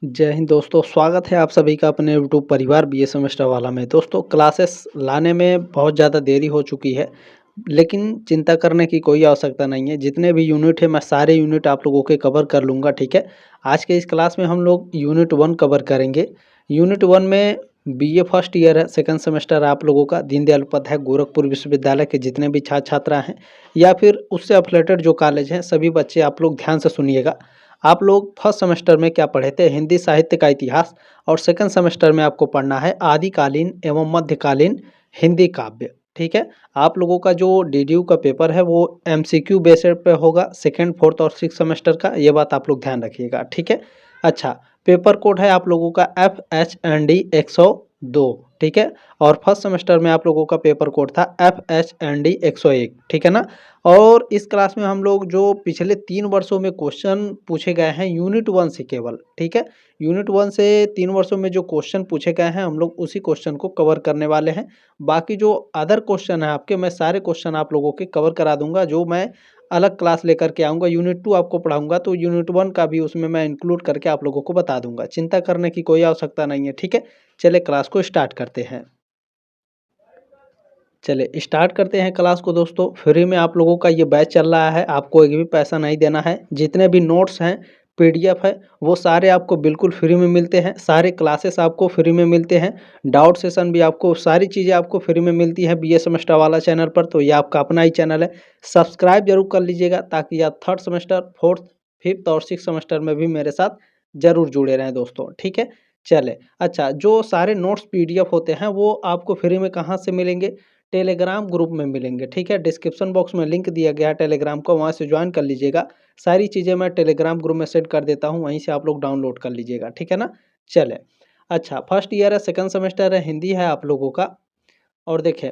जय हिंद दोस्तों, स्वागत है आप सभी का अपने यूट्यूब परिवार बीए सेमेस्टर वाला में। दोस्तों क्लासेस लाने में बहुत ज़्यादा देरी हो चुकी है, लेकिन चिंता करने की कोई आवश्यकता नहीं है। जितने भी यूनिट है मैं सारे यूनिट आप लोगों के कवर कर लूँगा, ठीक है। आज के इस क्लास में हम लोग यूनिट 1 कवर करेंगे। यूनिट 1 में बीए फर्स्ट ईयर है, सेकंड सेमेस्टर आप लोगों का। दीनदयाल उपाध्याय गोरखपुर विश्वविद्यालय के जितने भी छात्र छात्रा हैं या फिर उससे एफिलिएटेड जो कॉलेज हैं, सभी बच्चे आप लोग ध्यान से सुनिएगा। आप लोग फर्स्ट सेमेस्टर में क्या पढ़े थे? हिंदी साहित्य का इतिहास। और सेकंड सेमेस्टर में आपको पढ़ना है आदिकालीन एवं मध्यकालीन हिंदी काव्य, ठीक है। आप लोगों का जो डीडीयू का पेपर है वो एमसीक्यू बेस्ड पे होगा, सेकंड फोर्थ और सिक्स सेमेस्टर का। ये बात आप लोग ध्यान रखिएगा, ठीक है। अच्छा, पेपर कोड है आप लोगों का FHND 102, ठीक है। और फर्स्ट सेमेस्टर में आप लोगों का पेपर कोड था FHND 101, ठीक है ना। और इस क्लास में हम लोग जो पिछले 3 वर्षों में क्वेश्चन पूछे गए हैं यूनिट 1 से केवल, ठीक है। यूनिट 1 से 3 वर्षों में जो क्वेश्चन पूछे गए हैं हम लोग उसी क्वेश्चन को कवर करने वाले हैं। बाकी जो अदर क्वेश्चन है आपके, मैं सारे क्वेश्चन आप लोगों के कवर करा दूंगा। जो मैं अलग क्लास लेकर के आऊँगा, यूनिट 2 आपको पढ़ाऊँगा तो यूनिट 1 का भी उसमें मैं इंक्लूड करके आप लोगों को बता दूंगा। चिंता करने की कोई आवश्यकता नहीं है, ठीक है। चलिए क्लास को स्टार्ट करते हैं। चलिए स्टार्ट करते हैं क्लास को। दोस्तों फ्री में आप लोगों का ये बैच चल रहा है, आपको एक भी पैसा नहीं देना है। जितने भी नोट्स हैं, पीडीएफ है, वो सारे आपको बिल्कुल फ्री में मिलते हैं। सारे क्लासेस आपको फ्री में मिलते हैं। डाउट सेशन भी आपको, सारी चीज़ें आपको फ्री में मिलती है बीए सेमेस्टर वाला चैनल पर। तो ये आपका अपना ही चैनल है, सब्सक्राइब जरूर कर लीजिएगा ताकि आप थर्ड सेमेस्टर, फोर्थ, फिफ्थ और सिक्स सेमेस्टर में भी मेरे साथ जरूर जुड़े रहें दोस्तों, ठीक है। चले अच्छा, जो सारे नोट्स पीडीएफ होते हैं वो आपको फ्री में कहाँ से मिलेंगे? टेलीग्राम ग्रुप में मिलेंगे, ठीक है। डिस्क्रिप्शन बॉक्स में लिंक दिया गया है टेलीग्राम का, वहाँ से ज्वाइन कर लीजिएगा। सारी चीज़ें मैं टेलीग्राम ग्रुप में सेंड कर देता हूँ, वहीं से आप लोग डाउनलोड कर लीजिएगा, ठीक है ना। चले अच्छा, फर्स्ट ईयर है, सेकंड सेमेस्टर है, हिंदी है आप लोगों का। और देखें,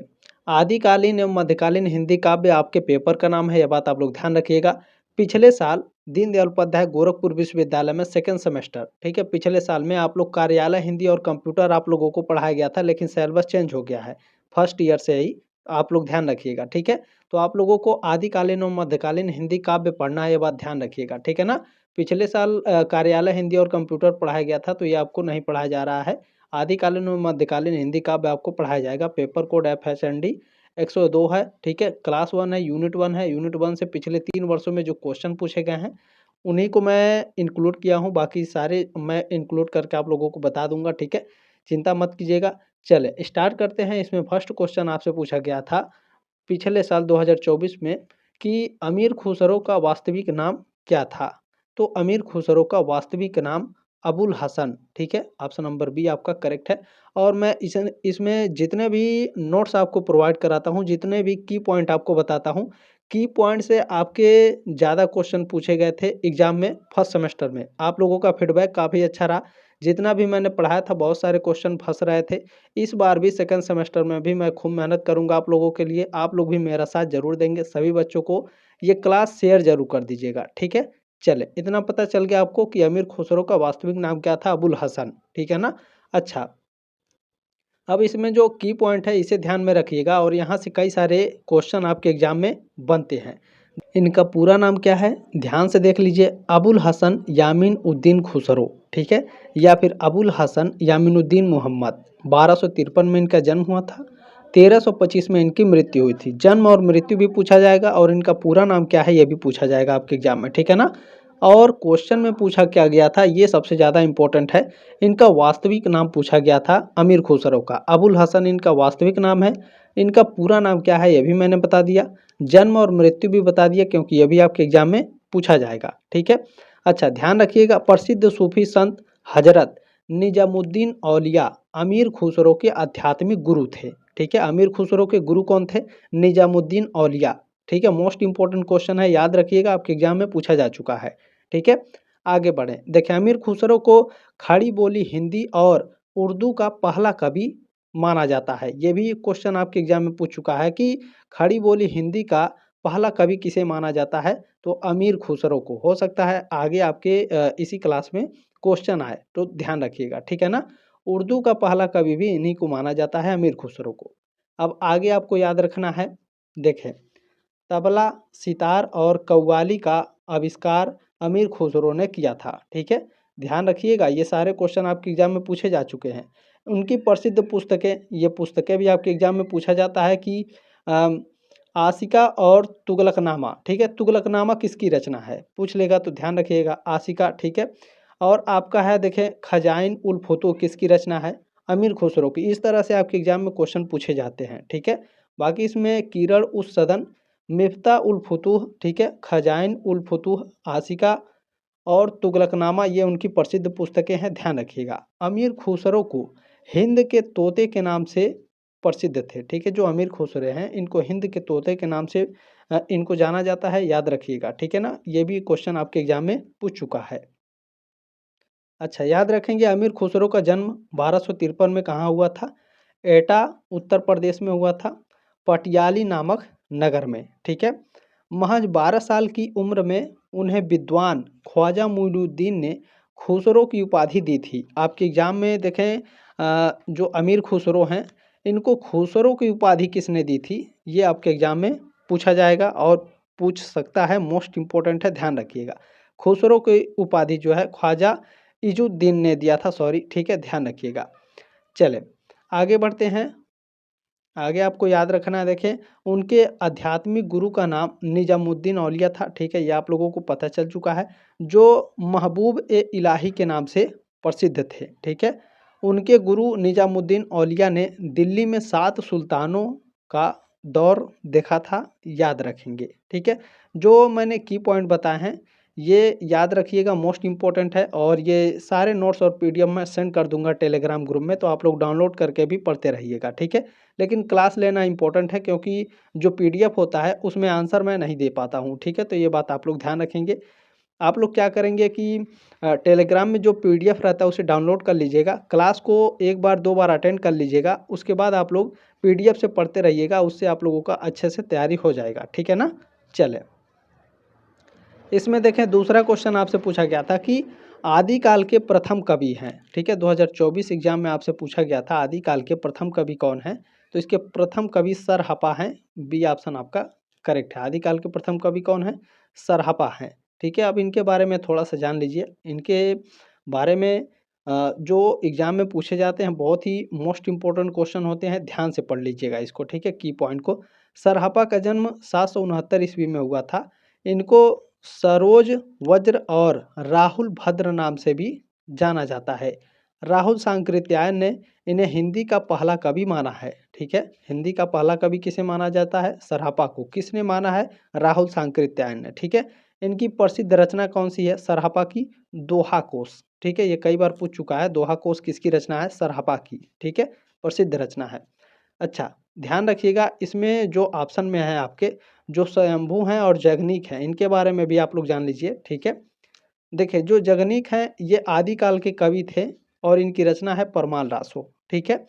आदिकालीन एवं मध्यकालीन हिंदी काव्य आपके पेपर का नाम है, यह बात आप लोग ध्यान रखिएगा। पिछले साल दीनदयाल उपाध्याय गोरखपुर विश्वविद्यालय में सेकंड सेमेस्टर, ठीक है, पिछले साल में आप लोग कार्यालय हिंदी और कंप्यूटर आप लोगों को पढ़ाया गया था, लेकिन सिलेबस चेंज हो गया है फर्स्ट ईयर से ही। आप लोग ध्यान रखिएगा, ठीक है। तो आप लोगों को आदिकालीन और मध्यकालीन हिंदी काव्य पढ़ना है, ये बात ध्यान रखिएगा, ठीक है ना। पिछले साल कार्यालय हिंदी और कंप्यूटर पढ़ाया गया था, तो ये आपको नहीं पढ़ाया जा रहा है। आदिकालीन और मध्यकालीन हिंदी काव्य आपको पढ़ाया जाएगा। पेपर कोड FHND 102 है, ठीक है। क्लास 1 है, यूनिट 1 है। यूनिट 1 से पिछले 3 वर्षों में जो क्वेश्चन पूछे गए हैं उन्हीं को मैं इंक्लूड किया हूँ, बाकी सारे मैं इंक्लूड करके आप लोगों को बता दूंगा, ठीक है। चिंता मत कीजिएगा। चले स्टार्ट करते हैं। इसमें फर्स्ट क्वेश्चन आपसे पूछा गया था पिछले साल 2024 में कि अमीर खुसरो का वास्तविक नाम क्या था? तो अमीर खुसरो का वास्तविक नाम अबुल हसन, ठीक है। ऑप्शन नंबर बी आपका करेक्ट है। और मैं इसमें जितने भी नोट्स आपको प्रोवाइड कराता हूँ, जितने भी की पॉइंट आपको बताता हूँ, की पॉइंट से आपके ज़्यादा क्वेश्चन पूछे गए थे एग्जाम में फर्स्ट सेमेस्टर में। आप लोगों का फीडबैक काफ़ी अच्छा रहा। जितना भी मैंने पढ़ाया था बहुत सारे क्वेश्चन फंस रहे थे। इस बार भी सेकंड सेमेस्टर में भी मैं खूब मेहनत करूंगा आप लोगों के लिए। आप लोग भी मेरा साथ जरूर देंगे। सभी बच्चों को ये क्लास शेयर जरूर कर दीजिएगा, ठीक है। चले इतना पता चल गया आपको कि अमीर खुसरो का वास्तविक नाम क्या था, अबुल हसन, ठीक है ना। अच्छा, अब इसमें जो की पॉइंट है इसे ध्यान में रखिएगा और यहाँ से कई सारे क्वेश्चन आपके एग्जाम में बनते हैं। इनका पूरा नाम क्या है ध्यान से देख लीजिए, अबुल हसन यामीन उद्दीन खुसरो, ठीक है। या फिर अबुल हसन यामीनुद्दीन मोहम्मद। 1253 में इनका जन्म हुआ था, 1325 में इनकी मृत्यु हुई थी। जन्म और मृत्यु भी पूछा जाएगा और इनका पूरा नाम क्या है ये भी पूछा जाएगा आपके एग्जाम में, ठीक है ना। और क्वेश्चन में पूछा क्या गया था, ये सबसे ज़्यादा इंपॉर्टेंट है। इनका वास्तविक नाम पूछा गया था अमीर खुसरो का। अबुल हसन इनका वास्तविक नाम है। इनका पूरा नाम क्या है ये भी मैंने बता दिया। जन्म और मृत्यु भी बता दिया, क्योंकि ये भी आपके एग्जाम में पूछा जाएगा, ठीक है। अच्छा ध्यान रखिएगा, प्रसिद्ध सूफी संत हजरत निजामुद्दीन औलिया अमीर खुसरो के आध्यात्मिक गुरु थे, ठीक है। अमीर खुसरो के गुरु कौन थे? निजामुद्दीन औलिया, ठीक है। मोस्ट इंपॉर्टेंट क्वेश्चन है, याद रखिएगा, आपके एग्जाम में पूछा जा चुका है, ठीक है। आगे बढ़ें। देखिए, अमीर खुसरो को खड़ी बोली हिंदी और उर्दू का पहला कवि माना जाता है। ये भी क्वेश्चन आपके एग्जाम में पूछ चुका है कि खड़ी बोली हिंदी का पहला कवि किसे माना जाता है? तो अमीर खुसरो को। हो सकता है आगे आपके इसी क्लास में क्वेश्चन आए, तो ध्यान रखिएगा, ठीक है ना। उर्दू का पहला कवि भी इन्हीं को माना जाता है, अमीर खुसरो को। अब आगे आपको याद रखना है, देखें, तबला, सितार और कव्वाली का आविष्कार अमीर खुसरो ने किया था, ठीक है। ध्यान रखिएगा, ये सारे क्वेश्चन आपके एग्जाम में पूछे जा चुके हैं। उनकी प्रसिद्ध पुस्तकें, ये पुस्तकें भी आपके एग्जाम में पूछा जाता है कि अम, आशिका और तुगलकनामा, ठीक है, तुगलकनामा किसकी रचना है, पूछ लेगा तो ध्यान रखिएगा, आशिका, ठीक है। और आपका है देखें खजाइन उल फुतूह किसकी रचना है, अमीर खुसरो की। इस तरह से आपके एग्जाम में क्वेश्चन पूछे जाते हैं, ठीक है। बाकी इसमें किरण उस सदन, मिफ्ता उल फुतूह, ठीक है, खजाइन उल फुतूह, आशिका और तुगलकनामा, ये उनकी प्रसिद्ध पुस्तकें हैं, ध्यान रखिएगा। अमीर खुसरो को हिंद के तोते के नाम से प्रसिद्ध थे, ठीक है। जो अमीर खुसरो हैं इनको हिंद के तोते के नाम से इनको जाना जाता है, याद रखिएगा, ठीक है ना। ये भी क्वेश्चन आपके एग्जाम में पूछ चुका है। अच्छा, याद रखेंगे अमीर खुसरो का जन्म 1253 में कहाँ हुआ था, एटा उत्तर प्रदेश में हुआ था, पटियाली नामक नगर में, ठीक है। महज 12 साल की उम्र में उन्हें विद्वान ख्वाजा मोइनुद्दीन ने खुसरो की उपाधि दी थी। आपके एग्जाम में देखें जो अमीर खुसरो हैं इनको खुसरो की उपाधि किसने दी थी, ये आपके एग्जाम में पूछा जाएगा और पूछ सकता है, मोस्ट इम्पोर्टेंट है, ध्यान रखिएगा। खुसरो की उपाधि जो है ख्वाजा इजुद्दीन ने दिया था, सॉरी, ठीक है, ध्यान रखिएगा। चले आगे बढ़ते हैं। आगे आपको याद रखना है, देखें उनके आध्यात्मिक गुरु का नाम निजामुद्दीन औलिया था, ठीक है, ये आप लोगों को पता चल चुका है, जो महबूब ए इलाही के नाम से प्रसिद्ध थे, ठीक है। उनके गुरु निजामुद्दीन औलिया ने दिल्ली में 7 सुल्तानों का दौर देखा था, याद रखेंगे, ठीक है। जो मैंने की पॉइंट बताए हैं ये याद रखिएगा, मोस्ट इम्पोर्टेंट है। और ये सारे नोट्स और पीडीएफ मैं सेंड कर दूंगा टेलीग्राम ग्रुप में, तो आप लोग डाउनलोड करके भी पढ़ते रहिएगा, ठीक है। लेकिन क्लास लेना इंपॉर्टेंट है, क्योंकि जो पीडीएफ होता है उसमें आंसर मैं नहीं दे पाता हूँ, ठीक है। तो ये बात आप लोग ध्यान रखेंगे। आप लोग क्या करेंगे कि टेलीग्राम में जो पीडीएफ रहता है उसे डाउनलोड कर लीजिएगा, क्लास को एक बार 2 बार अटेंड कर लीजिएगा, उसके बाद आप लोग पीडीएफ से पढ़ते रहिएगा, उससे आप लोगों का अच्छे से तैयारी हो जाएगा, ठीक है ना। चले इसमें देखें दूसरा क्वेश्चन आपसे पूछा गया था कि आदिकाल के प्रथम कवि हैं, ठीक है। 2024 एग्जाम में आपसे पूछा गया था आदिकाल के प्रथम कवि कौन है, तो इसके प्रथम कवि सरहपा हैं, बी ऑप्शन आपका करेक्ट है। आदिकाल के प्रथम कवि कौन है, सरहपा हैं, ठीक है। अब इनके बारे में थोड़ा सा जान लीजिए, इनके बारे में जो एग्जाम में पूछे जाते हैं बहुत ही मोस्ट इम्पोर्टेंट क्वेश्चन होते हैं, ध्यान से पढ़ लीजिएगा इसको, ठीक है, की पॉइंट को। सरहपा का जन्म 769 ईस्वी में हुआ था। इनको सरोज वज्र और राहुल भद्र नाम से भी जाना जाता है। राहुल सांकृत्यायन ने इन्हें हिंदी का पहला कवि माना है, ठीक है। हिंदी का पहला कवि किसे माना जाता है, सरहपा को। किसने माना है, राहुल सांकृत्यायन ने, ठीक है। इनकी प्रसिद्ध रचना कौन सी है, सरहपा की दोहा कोश, ठीक है। ये कई बार पूछ चुका है, दोहा कोश किसकी रचना है, सरहपा की, ठीक है, प्रसिद्ध रचना है। अच्छा, ध्यान रखिएगा इसमें जो ऑप्शन में है आपके, जो स्वयंभू हैं और जगनीक हैं, इनके बारे में भी आप लोग जान लीजिए, ठीक है। देखिए जो जगनीक हैं ये आदिकाल के कवि थे और इनकी रचना है परमाल रासो, ठीक है।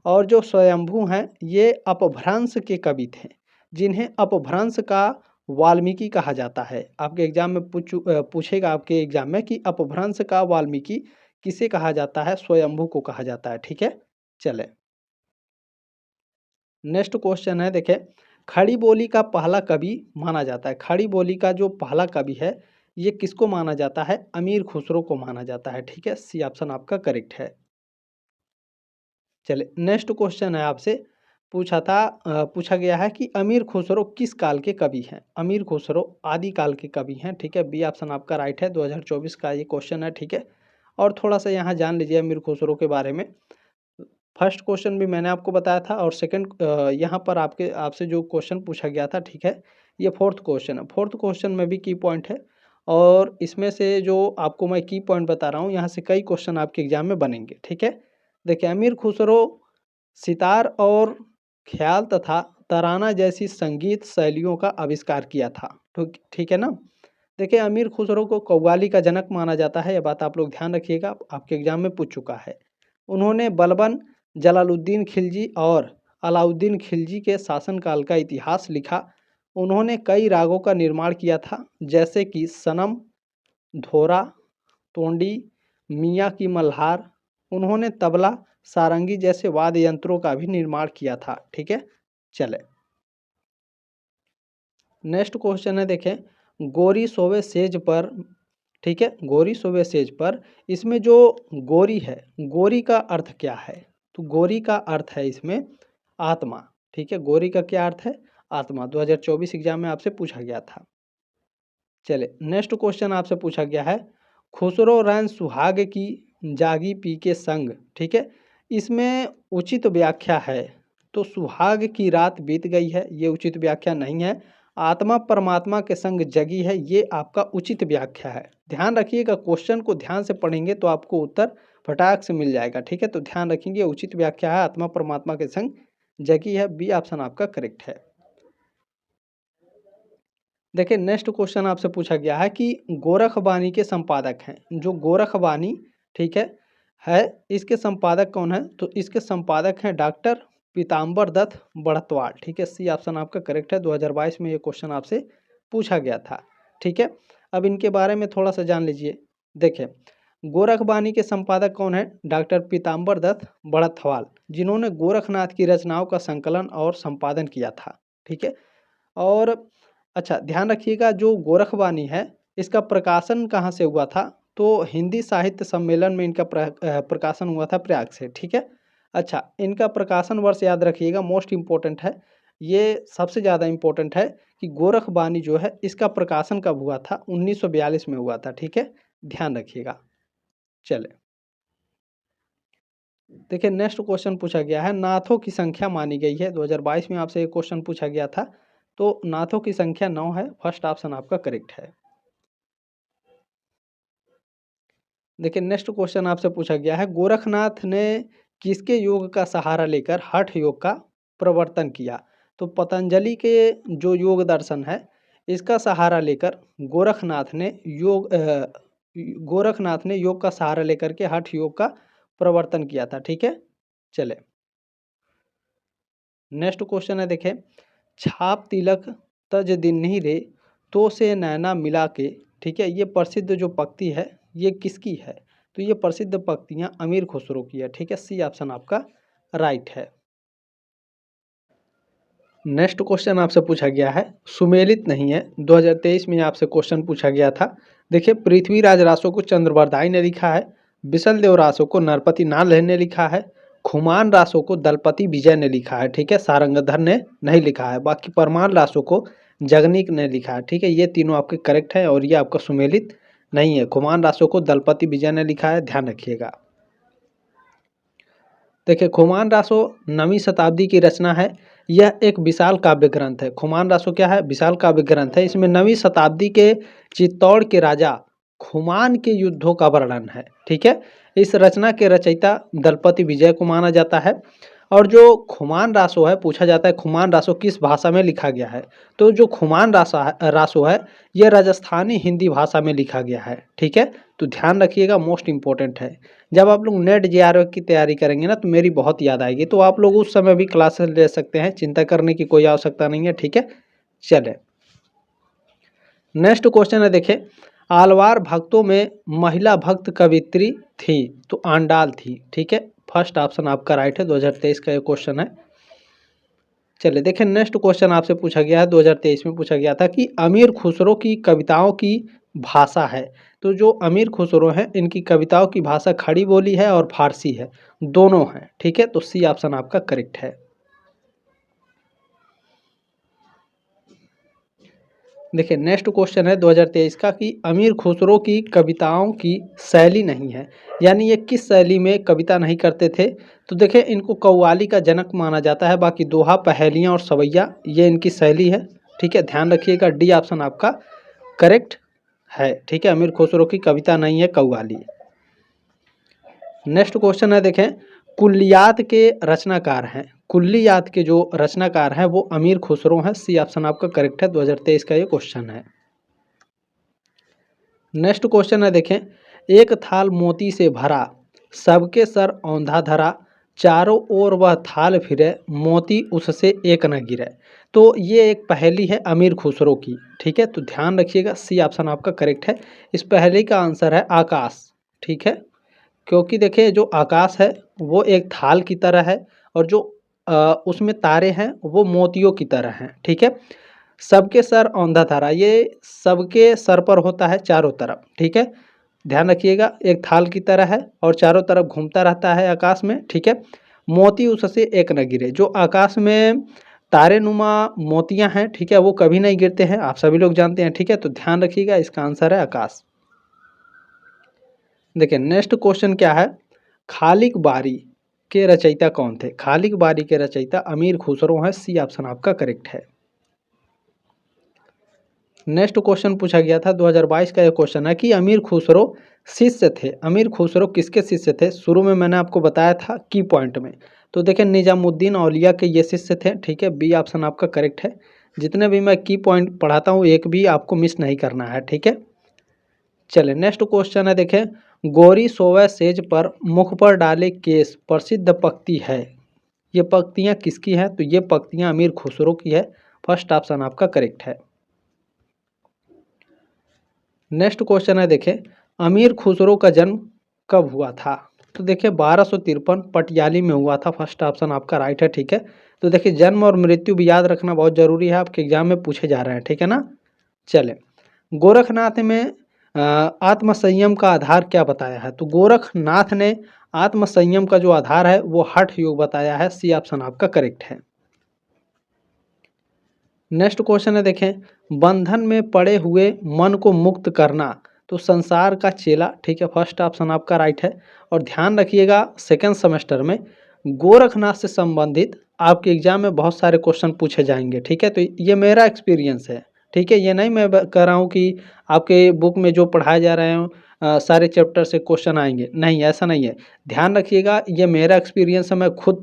और जो स्वयंभू हैं ये अपभ्रंश के कवि थे, जिन्हें अपभ्रंश का वाल्मीकि कहा जाता है। आपके एग्जाम में पूछेगा आपके एग्जाम में कि अपभ्रंश का वाल्मीकि किसे कहा जाता है, स्वयंभू को कहा जाता है, ठीक है। चले नेक्स्ट क्वेश्चन है, देखें खड़ी बोली का पहला कवि माना जाता है। खड़ी बोली का जो पहला कवि है ये किसको माना जाता है, अमीर खुसरो को माना जाता है, ठीक है। सी ऑप्शन आपका करेक्ट है। चले नेक्स्ट क्वेश्चन है आपसे पूछा गया है कि अमीर खुसरो किस काल के कवि हैं। अमीर खुसरो आदि काल के कवि हैं, ठीक है, बी ऑप्शन आपका राइट है। 2024 का ये क्वेश्चन है, ठीक है। और थोड़ा सा यहाँ जान लीजिए अमीर खुसरो के बारे में। फर्स्ट क्वेश्चन भी मैंने आपको बताया था और सेकंड यहाँ पर आपसे जो क्वेश्चन पूछा गया था, ठीक है, ये फोर्थ क्वेश्चन है। फोर्थ क्वेश्चन में भी की पॉइंट है और इसमें से जो आपको मैं की पॉइंट बता रहा हूँ यहाँ से कई क्वेश्चन आपके एग्जाम में बनेंगे, ठीक है। देखिए अमीर खुसरो सितार और ख्याल तथा तराना जैसी संगीत शैलियों का आविष्कार किया था, ठीक है ना। देखिए अमीर खुसरो को कव्वाली का जनक माना जाता है, यह बात आप लोग ध्यान रखिएगा, आपके एग्जाम में पूछ चुका है। उन्होंने बलबन जलालुद्दीन खिलजी और अलाउद्दीन खिलजी के शासनकाल का इतिहास लिखा। उन्होंने कई रागों का निर्माण किया था, जैसे कि सनम, धोरा, तोंडी, मियाँ की मल्हार। उन्होंने तबला, सारंगी जैसे वाद्य यंत्रों का भी निर्माण किया था, ठीक है। चले नेक्स्ट क्वेश्चन है, देखें गोरी सोवे सेज पर ठीक है, गौरी शोभे सेज पर। इसमें जो गौरी है, गौरी का अर्थ क्या है? तो गौरी का अर्थ है इसमें आत्मा। ठीक है, गौरी का क्या अर्थ है? आत्मा। 2024 एग्जाम में आपसे पूछा गया था। चले नेक्स्ट क्वेश्चन आपसे पूछा गया है, खुसरो रैन सुहाग की जागी पी के संग। ठीक है, इसमें उचित व्याख्या है तो सुहाग की रात बीत गई है, ये उचित व्याख्या नहीं है। आत्मा परमात्मा के संग जगी है, ये आपका उचित व्याख्या है। ध्यान रखिएगा, क्वेश्चन को ध्यान से पढ़ेंगे तो आपको उत्तर फटाक से मिल जाएगा। ठीक है, तो ध्यान रखेंगे, उचित व्याख्या है आत्मा परमात्मा के संग जगी है, बी ऑप्शन आपका करेक्ट है। देखिए नेक्स्ट क्वेश्चन आपसे पूछा गया है कि गोरखबानी के संपादक हैं। जो गोरखबानी, ठीक है इसके संपादक कौन है? तो इसके संपादक हैं डॉक्टर पीताम्बर दत्त बढ़तवाल। ठीक है, सी ऑप्शन आपका करेक्ट है। 2022 में ये क्वेश्चन आपसे पूछा गया था। ठीक है, अब इनके बारे में थोड़ा सा जान लीजिए। देखिए गोरखबानी के संपादक कौन है? डॉक्टर पीताम्बर दत्त बढ़तवाल, जिन्होंने गोरखनाथ की रचनाओं का संकलन और संपादन किया था। ठीक है, और अच्छा ध्यान रखिएगा, जो गोरखवाणी है इसका प्रकाशन कहाँ से हुआ था? तो हिंदी साहित्य सम्मेलन में इनका प्रकाशन हुआ था प्रयाग से। ठीक है, अच्छा इनका प्रकाशन वर्ष याद रखिएगा, मोस्ट इम्पोर्टेंट है, ये सबसे ज़्यादा इम्पोर्टेंट है कि गोरखवाणी जो है इसका प्रकाशन कब हुआ था? 1942 में हुआ था। ठीक है, ध्यान रखिएगा। चले देखिए नेक्स्ट क्वेश्चन पूछा गया है, नाथों की संख्या मानी गई है। 2022 में आपसे एक क्वेश्चन पूछा गया था, तो नाथों की संख्या 9 है, फर्स्ट ऑप्शन आपका करेक्ट है। देखिए नेक्स्ट क्वेश्चन आपसे पूछा गया है, गोरखनाथ ने किसके योग का सहारा लेकर हठ योग का प्रवर्तन किया? तो पतंजलि के जो योग दर्शन है इसका सहारा लेकर गोरखनाथ ने योग का सहारा लेकर के हठ योग का प्रवर्तन किया था। ठीक है, चले नेक्स्ट क्वेश्चन है, देखें छाप तिलक तज दिन्ही रे तो से नैना मिला के। ठीक है, ये प्रसिद्ध जो पंक्ति है ये किसकी है? तो ये प्रसिद्ध पंक्तियाँ अमीर खुसरो की है। ठीक है, सी ऑप्शन आपका राइट है। नेक्स्ट क्वेश्चन आपसे पूछा गया है, सुमेलित नहीं है, 2023 में आपसे क्वेश्चन पूछा गया था। देखिए पृथ्वीराज रासो को चंद्रबरदाई ने लिखा है, बिसल देव रासो को नरपति नाल ने लिखा है, खुमान रासो को दलपति विजय ने लिखा है। ठीक है, सारंगधर ने नहीं लिखा है, बाकी परमान रासो को जगनीक ने लिखा है। ठीक है, ये तीनों आपके करेक्ट है और ये आपका सुमेलित नहीं है। खुमान रासो को दलपति विजय ने लिखा है, ध्यान रखिएगा। देखिए खुमान रासो 9वीं शताब्दी की रचना है, यह एक विशाल काव्य ग्रंथ है। खुमान रासो क्या है? विशाल काव्य ग्रंथ है। इसमें 9वीं शताब्दी के चित्तौड़ के राजा खुमान के युद्धों का वर्णन है। ठीक है, इस रचना के रचयिता दलपति विजय को माना जाता है। और जो खुमान रासो है, पूछा जाता है खुमान रासो किस भाषा में लिखा गया है? तो जो खुमान रासो है यह राजस्थानी हिंदी भाषा में लिखा गया है। ठीक है, तो ध्यान रखिएगा, मोस्ट इंपॉर्टेंट है। जब आप लोग नेट जेआरएफ की तैयारी करेंगे ना तो मेरी बहुत याद आएगी, तो आप लोग उस समय भी क्लासेस ले सकते हैं, चिंता करने की कोई आवश्यकता नहीं है। ठीक है, चले नेक्स्ट क्वेश्चन है, देखें आलवार भक्तों में महिला भक्त कवित्री थी, तो आंडाल थी। ठीक है, फर्स्ट ऑप्शन आपका राइट है। 2023 का ये क्वेश्चन है। चलिए देखें नेक्स्ट क्वेश्चन आपसे पूछा गया है, 2023 में पूछा गया था कि अमीर खुसरो की कविताओं की भाषा है। तो जो अमीर खुसरो हैं इनकी कविताओं की भाषा खड़ी बोली है और फारसी है, दोनों हैं। ठीक है, तो सी ऑप्शन आपका करेक्ट है। देखिए नेक्स्ट क्वेश्चन है 2023 का कि अमीर खुसरो की कविताओं की शैली नहीं है, यानी ये किस शैली में कविता नहीं करते थे? तो देखिए इनको कव्वाली का जनक माना जाता है, बाकी दोहा, पहेलियाँ और सवैया ये इनकी शैली है। ठीक है, ध्यान रखिएगा, डी ऑप्शन आपका करेक्ट है। ठीक है, अमीर खुसरो की कविता नहीं है, कव्वाली। नेक्स्ट क्वेश्चन है, देखें कुल्लियात के रचनाकार हैं, कुल्लियात के जो रचनाकार हैं वो अमीर खुसरो हैं, सी ऑप्शन आपका करेक्ट है। 2023 का ये क्वेश्चन है। नेक्स्ट क्वेश्चन है, देखें एक थाल मोती से भरा, सबके सर औंधा धरा, चारों ओर वह थाल फिरे, मोती उससे एक न गिरे। तो ये एक पहेली है अमीर खुसरो की। ठीक है, तो ध्यान रखिएगा, सी ऑप्शन आपका करेक्ट है। इस पहेली का आंसर है आकाश। ठीक है, क्योंकि देखिए जो आकाश है वो एक थाल की तरह है और जो उसमें तारे हैं वो मोतियों की तरह हैं। ठीक है, सबके सर औंधा तारा, ये सबके सर पर होता है चारों तरफ, ठीक है। ध्यान रखिएगा, एक थाल की तरह है और चारों तरफ घूमता रहता है आकाश में, ठीक है। मोती उससे एक न गिरे, जो आकाश में तारे नुमा मोतियां हैं, ठीक है, वो कभी नहीं गिरते हैं, आप सभी लोग जानते हैं, ठीक है। तो ध्यान रखिएगा, इसका आंसर है आकाश। देखिए नेक्स्ट क्वेश्चन क्या है, खालिक बारी के रचयिता कौन थे? खालिक बारी के रचयिता अमीर खुसरो हैं, सी ऑप्शन आपका करेक्ट है। नेक्स्ट क्वेश्चन पूछा गया था 2022 का, ये क्वेश्चन है कि अमीर खुसरो शिष्य थे। अमीर खुसरो किसके शिष्य थे? शुरू में मैंने आपको बताया था की पॉइंट में। तो देखिए निजामुद्दीन औलिया के ये शिष्य थे, ठीक है, बी ऑप्शन आपका करेक्ट है। जितने भी मैं की पॉइंट पढ़ाता हूँ एक भी आपको मिस नहीं करना है, ठीक है। चले नेक्स्ट क्वेश्चन है, देखें गोरी सोवै सेज पर मुख पर डाले केस प्रसिद्ध पंक्ति है, ये पंक्तियाँ किसकी हैं? तो ये पंक्तियाँ अमीर खुसरो की है, फर्स्ट ऑप्शन आपका करेक्ट है। नेक्स्ट क्वेश्चन है, देखें अमीर खुसरो का जन्म कब हुआ था? तो देखिए 1253 पटियाली में हुआ था, फर्स्ट ऑप्शन आपका राइट है, ठीक है। तो देखिए जन्म और मृत्यु भी याद रखना बहुत जरूरी है, आपके एग्जाम में पूछे जा रहे हैं, ठीक है ना। चले गोरखनाथ में आत्मसंयम का आधार क्या बताया है? तो गोरखनाथ ने आत्मसंयम का जो आधार है वो हठ योग बताया है, सी ऑप्शन आपका करेक्ट है। नेक्स्ट क्वेश्चन है, देखें बंधन में पड़े हुए मन को मुक्त करना, तो संसार का चेला, ठीक है, फर्स्ट ऑप्शन आपका राइट है। और ध्यान रखिएगा सेकेंड सेमेस्टर में गोरखनाथ से संबंधित आपके एग्जाम में बहुत सारे क्वेश्चन पूछे जाएंगे, ठीक है। तो ये मेरा एक्सपीरियंस है, ठीक है, ये नहीं मैं कह रहा हूँ कि आपके बुक में जो पढ़ाए जा रहे हैं सारे चैप्टर से क्वेश्चन आएंगे, नहीं ऐसा नहीं है। ध्यान रखिएगा, ये मेरा एक्सपीरियंस है, मैं खुद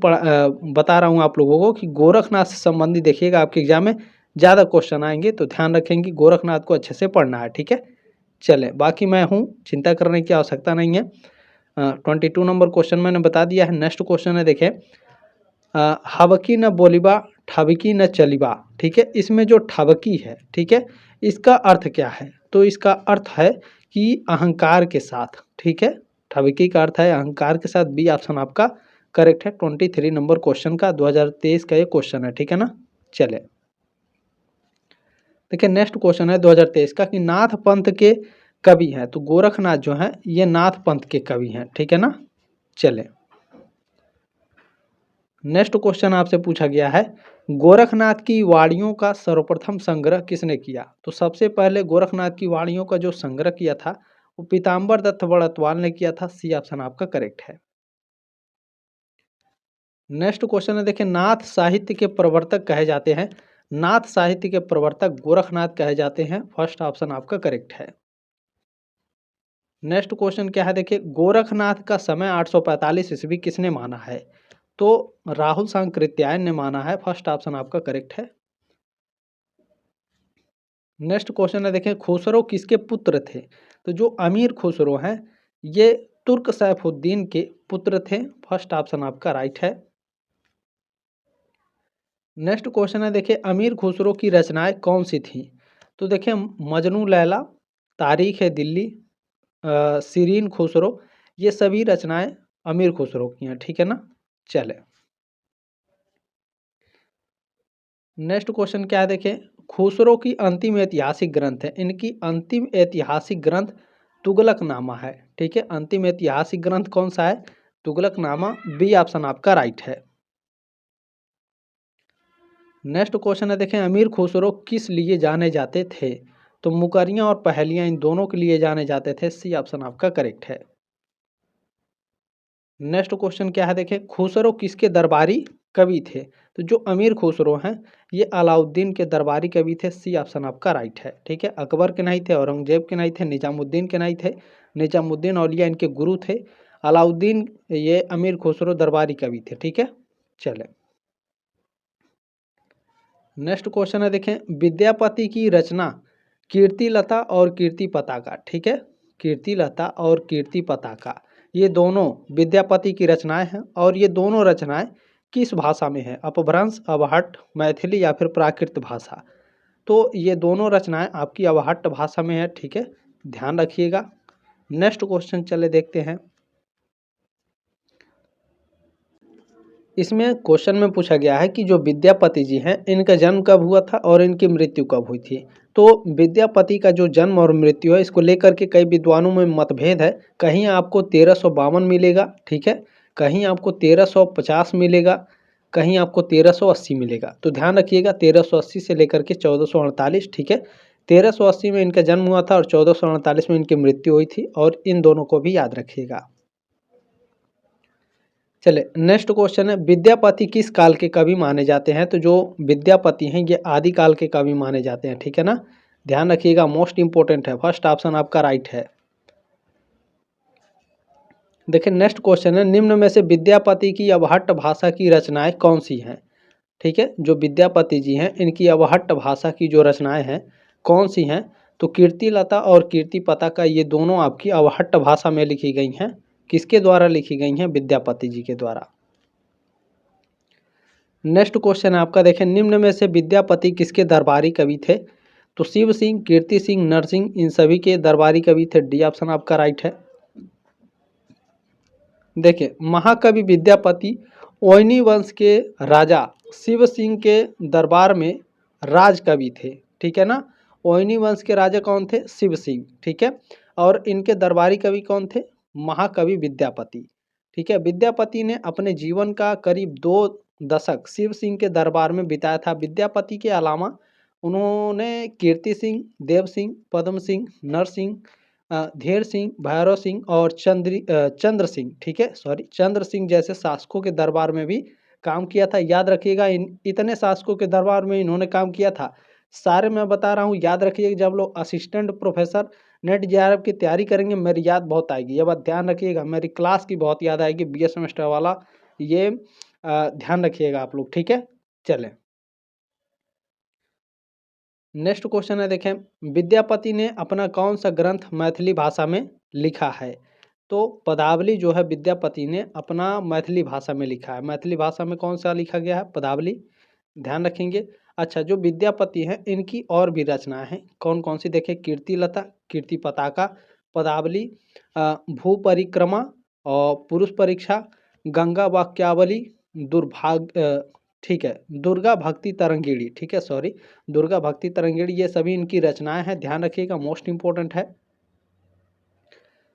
बता रहा हूँ आप लोगों को कि गोरखनाथ से संबंधित देखिएगा आपके एग्जाम में ज़्यादा क्वेश्चन आएंगे, तो ध्यान रखेंगे गोरखनाथ को अच्छे से पढ़ना है, ठीक है। चले बाकी मैं हूँ, चिंता करने की आवश्यकता नहीं है। 22 नंबर क्वेश्चन मैंने बता दिया है। नेक्स्ट क्वेश्चन है, देखें हबकी न बोलिबा ठबकी न चलिबा, ठीक है, इसमें जो ठबकी है, ठीक है, इसका अर्थ क्या है? तो इसका अर्थ है कि अहंकार के साथ, ठीक है, ठबकी का अर्थ है अहंकार के साथ, बी ऑप्शन आपका करेक्ट है। 23 नंबर क्वेश्चन का 2023 का ये क्वेश्चन है, ठीक है ना। चले देखिए नेक्स्ट क्वेश्चन है 2023 का कि नाथ पंथ के कवि हैं, तो गोरखनाथ जो हैं ये नाथ पंथ के कवि हैं, ठीक है ना। चले नेक्स्ट क्वेश्चन आपसे पूछा गया है गोरखनाथ की वाणियों का सर्वप्रथम संग्रह किसने किया? तो सबसे पहले गोरखनाथ की वाणियों का जो संग्रह किया था वो पीताम्बर दत्त बड़तवाल ने किया था, सी ऑप्शन आपका करेक्ट है। नेक्स्ट क्वेश्चन है, देखिए नाथ साहित्य के प्रवर्तक कहे जाते हैं, नाथ साहित्य के प्रवर्तक गोरखनाथ कहे जाते हैं, फर्स्ट ऑप्शन आपका करेक्ट है। नेक्स्ट क्वेश्चन क्या है, देखिए गोरखनाथ का समय 845 ईस्वी किसने माना है? तो राहुल सांकृत्यायन ने माना है, फर्स्ट ऑप्शन आपका करेक्ट है। नेक्स्ट क्वेश्चन है, देखिए खुसरो किसके पुत्र थे? तो जो अमीर खुसरो हैं ये तुर्क सैफुद्दीन के पुत्र थे, फर्स्ट ऑप्शन आपका राइट है। नेक्स्ट क्वेश्चन है, देखिए अमीर खुसरो की रचनाएं कौन सी थी? तो देखिए मजनू लैला, तारीख है दिल्ली, सीरीन खुसरो, ये सभी रचनाएं अमीर खुसरो की हैं, ठीक है ना। चले नेक्स्ट क्वेश्चन क्या है, देखें खुसरो की अंतिम ऐतिहासिक ग्रंथ है, इनकी अंतिम ऐतिहासिक ग्रंथ तुगलकनामा है, ठीक है। अंतिम ऐतिहासिक ग्रंथ कौन सा है? तुगलकनामा, बी ऑप्शन आपका राइट है। नेक्स्ट क्वेश्चन है, देखें अमीर खुसरो किस लिए जाने जाते थे? तो मुकरियां और पहेलियां इन दोनों के लिए जाने जाते थे, सी ऑप्शन आपका करेक्ट है। नेक्स्ट क्वेश्चन क्या है, देखें खुसरो किसके दरबारी कवि थे? तो जो अमीर खुसरो हैं ये अलाउद्दीन के दरबारी कवि थे, सी ऑप्शन आपका राइट है, ठीक है। अकबर के नहीं थे, औरंगजेब के नहीं थे, निजामुद्दीन के नहीं थे, निजामुद्दीन औलिया इनके गुरु थे, अलाउद्दीन ये अमीर खुसरो दरबारी कवि थे, ठीक है। चले नेक्स्ट क्वेश्चन है, देखें विद्यापति की रचना कीर्तिलता और कीर्ति पताका, ठीक है, कीर्तिलता और कीर्ति पताका ये दोनों विद्यापति की रचनाएं हैं, और ये दोनों रचनाएं किस भाषा में है? अपभ्रंश, अवहट्ठ, मैथिली या फिर प्राकृत भाषा? तो ये दोनों रचनाएं आपकी अवहट्ठ भाषा में है, ठीक है, ध्यान रखिएगा। नेक्स्ट क्वेश्चन चले देखते हैं। इसमें क्वेश्चन में पूछा गया है कि जो विद्यापति जी हैं इनका जन्म कब हुआ था और इनकी मृत्यु कब हुई थी। तो विद्यापति का जो जन्म और मृत्यु है इसको लेकर के कई विद्वानों में मतभेद है। कहीं आपको 1352 मिलेगा, ठीक है, कहीं आपको 1350 मिलेगा, कहीं आपको 1380 मिलेगा। तो ध्यान रखिएगा 1380 से लेकर के 1448, ठीक है। 1380 में इनका जन्म हुआ था और 1448 में इनकी मृत्यु हुई थी, और इन दोनों को भी याद रखिएगा। चले नेक्स्ट क्वेश्चन है, विद्यापति किस काल के कवि माने जाते हैं। तो जो विद्यापति हैं ये आदि काल के कवि माने जाते हैं, ठीक है ना। ध्यान रखिएगा, मोस्ट इंपोर्टेंट है, फर्स्ट ऑप्शन आपका राइट है। देखिए नेक्स्ट क्वेश्चन है, निम्न में से विद्यापति की अवहट्ट भाषा की रचनाएं कौन सी हैं। ठीक है, जो विद्यापति जी हैं इनकी अवहट्ट भाषा की जो रचनाएं हैं कौन सी हैं। तो कीर्तिलता और कीर्तिपता का ये दोनों आपकी अवहट्ट भाषा में लिखी गई हैं। किसके द्वारा लिखी गई हैं, विद्यापति जी के द्वारा। नेक्स्ट क्वेश्चन है आपका, देखें निम्न में से विद्यापति किसके दरबारी कवि थे। तो शिव सिंह, कीर्ति सिंह, नरसिंह, इन सभी के दरबारी कवि थे। डी ऑप्शन आपका राइट है। देखिए महाकवि विद्यापति ओयनी वंश के राजा शिव सिंह के दरबार में राज कवि थे, ठीक है ना। ओयनी वंश के राजा कौन थे, शिव सिंह, ठीक है। और इनके दरबारी कवि कौन थे, महाकवि विद्यापति, ठीक है। विद्यापति ने अपने जीवन का करीब 2 दशक शिव सिंह के दरबार में बिताया था। विद्यापति के अलावा उन्होंने कीर्ति सिंह, देव सिंह, पद्म सिंह, नरसिंह, धीर सिंह, भैरव सिंह और चंद्र सिंह, ठीक है, सॉरी चंद्र सिंह जैसे शासकों के दरबार में भी काम किया था। याद रखिएगा इतने शासकों के दरबार में इन्होंने काम किया था, सारे मैं बता रहा हूँ। याद रखिएगा, जब लोग असिस्टेंट प्रोफेसर नेट जेआरएफ की तैयारी करेंगे मेरी याद बहुत आएगी। ये बात ध्यान रखिएगा, मेरी क्लास की बहुत याद आएगी, BA सेमेस्टर वाला, ये ध्यान रखिएगा आप लोग, ठीक है। चलें नेक्स्ट क्वेश्चन है, देखें विद्यापति ने अपना कौन सा ग्रंथ मैथिली भाषा में लिखा है। तो पदावली जो है विद्यापति ने अपना मैथिली भाषा में लिखा है। मैथिली भाषा में कौन सा लिखा गया है, पदावली, ध्यान रखेंगे। अच्छा, जो विद्यापति हैं इनकी और भी रचनाएं हैं, कौन कौन सी देखें, कीर्तिलता, कीर्ति पताका, पदावली, भू परिक्रमा और पुरुष परीक्षा, गंगा वाक्यावली, दुर्भाग्य, ठीक है, दुर्गा भक्ति तरंगिणी, ठीक है, सॉरी दुर्गा भक्ति तरंगिणी, ये सभी इनकी रचनाएं हैं। ध्यान रखिएगा, मोस्ट इंपॉर्टेंट है।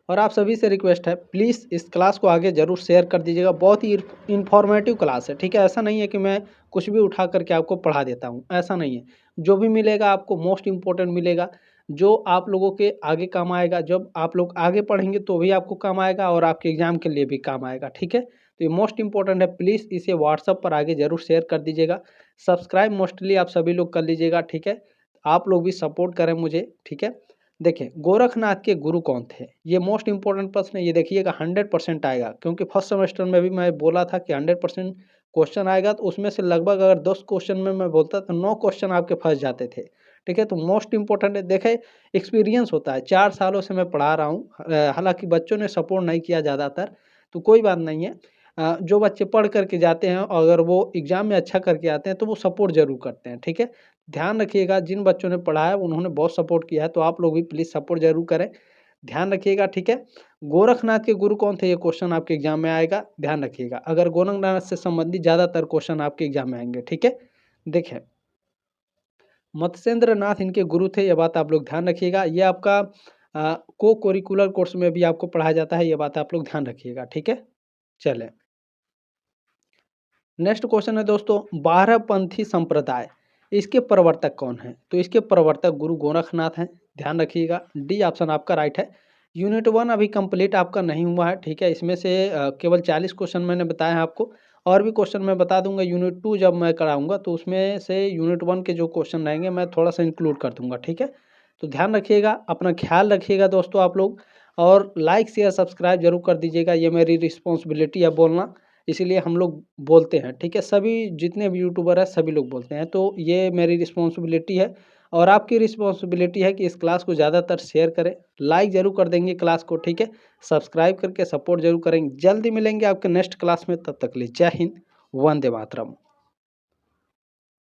और आप सभी से रिक्वेस्ट है प्लीज़ इस क्लास को आगे जरूर शेयर कर दीजिएगा। बहुत ही इन्फॉर्मेटिव क्लास है, ठीक है। ऐसा नहीं है कि मैं कुछ भी उठा करके आपको पढ़ा देता हूँ, ऐसा नहीं है। जो भी मिलेगा आपको मोस्ट इम्पोर्टेंट मिलेगा, जो आप लोगों के आगे काम आएगा। जब आप लोग आगे पढ़ेंगे तो भी आपको काम आएगा और आपके एग्जाम के लिए भी काम आएगा, ठीक है। तो ये मोस्ट इंपॉर्टेंट है, प्लीज़ इसे व्हाट्सअप पर आगे जरूर शेयर कर दीजिएगा। सब्सक्राइब मोस्टली आप सभी लोग कर लीजिएगा, ठीक है। आप लोग भी सपोर्ट करें मुझे, ठीक है। देखें गोरखनाथ के गुरु कौन थे, ये मोस्ट इंपॉर्टेंट प्रश्न है। ये देखिएगा 100% आएगा, क्योंकि फर्स्ट सेमेस्टर में भी मैं बोला था कि 100% क्वेश्चन आएगा। तो उसमें से लगभग अगर 10 क्वेश्चन में मैं बोलता तो 9 क्वेश्चन आपके फंस जाते थे, ठीक है। तो मोस्ट इंपॉर्टेंट है, देखें एक्सपीरियंस होता है, 4 सालों से मैं पढ़ा रहा हूँ। हालांकि बच्चों ने सपोर्ट नहीं किया ज़्यादातर, तो कोई बात नहीं है। जो बच्चे पढ़ करके जाते हैं अगर वो एग्ज़ाम में अच्छा करके आते हैं तो वो सपोर्ट ज़रूर करते हैं, ठीक है। ध्यान रखिएगा, जिन बच्चों ने पढ़ा है उन्होंने बहुत सपोर्ट किया है, तो आप लोग भी प्लीज़ सपोर्ट ज़रूर करें। ध्यान रखिएगा, ठीक है। गोरखनाथ के गुरु कौन थे, ये क्वेश्चन आपके एग्जाम में आएगा, ध्यान रखिएगा। अगर गोरखनाथ से संबंधित ज़्यादातर क्वेश्चन आपके एग्जाम में आएंगे, ठीक है। देखें मत्स्येंद्र नाथ इनके गुरु थे, ये बात आप लोग ध्यान रखिएगा। ये आपका को करिकुलर कोर्स में भी आपको पढ़ाया जाता है, ये बात आप लोग ध्यान रखिएगा, ठीक है। चलें नेक्स्ट क्वेश्चन है दोस्तों, 12पंथी संप्रदाय इसके प्रवर्तक कौन हैं। तो इसके प्रवर्तक गुरु गोरखनाथ हैं, ध्यान रखिएगा। डी ऑप्शन आपका राइट है। यूनिट 1 अभी कंप्लीट आपका नहीं हुआ है, ठीक है। इसमें से केवल 40 क्वेश्चन मैंने बताया है आपको, और भी क्वेश्चन मैं बता दूंगा यूनिट 2 जब मैं कराऊंगा, तो उसमें से यूनिट 1 के जो क्वेश्चन रहेंगे मैं थोड़ा सा इंक्लूड कर दूंगा, ठीक है। तो ध्यान रखिएगा, अपना ख्याल रखिएगा दोस्तों आप लोग, और लाइक शेयर सब्सक्राइब जरूर कर दीजिएगा। ये मेरी रिस्पॉन्सिबिलिटी है बोलना, इसीलिए हम लोग बोलते हैं, ठीक है। सभी जितने भी यूट्यूबर हैं सभी लोग बोलते हैं, तो ये मेरी रिस्पॉन्सिबिलिटी है। और आपकी रिस्पॉन्सिबिलिटी है कि इस क्लास को ज़्यादातर शेयर करें, लाइक ज़रूर कर देंगे क्लास को, ठीक है। सब्सक्राइब करके सपोर्ट जरूर करेंगे। जल्दी मिलेंगे आपके नेक्स्ट क्लास में, तब तक के लिए जय हिंद, वंदे मातरम।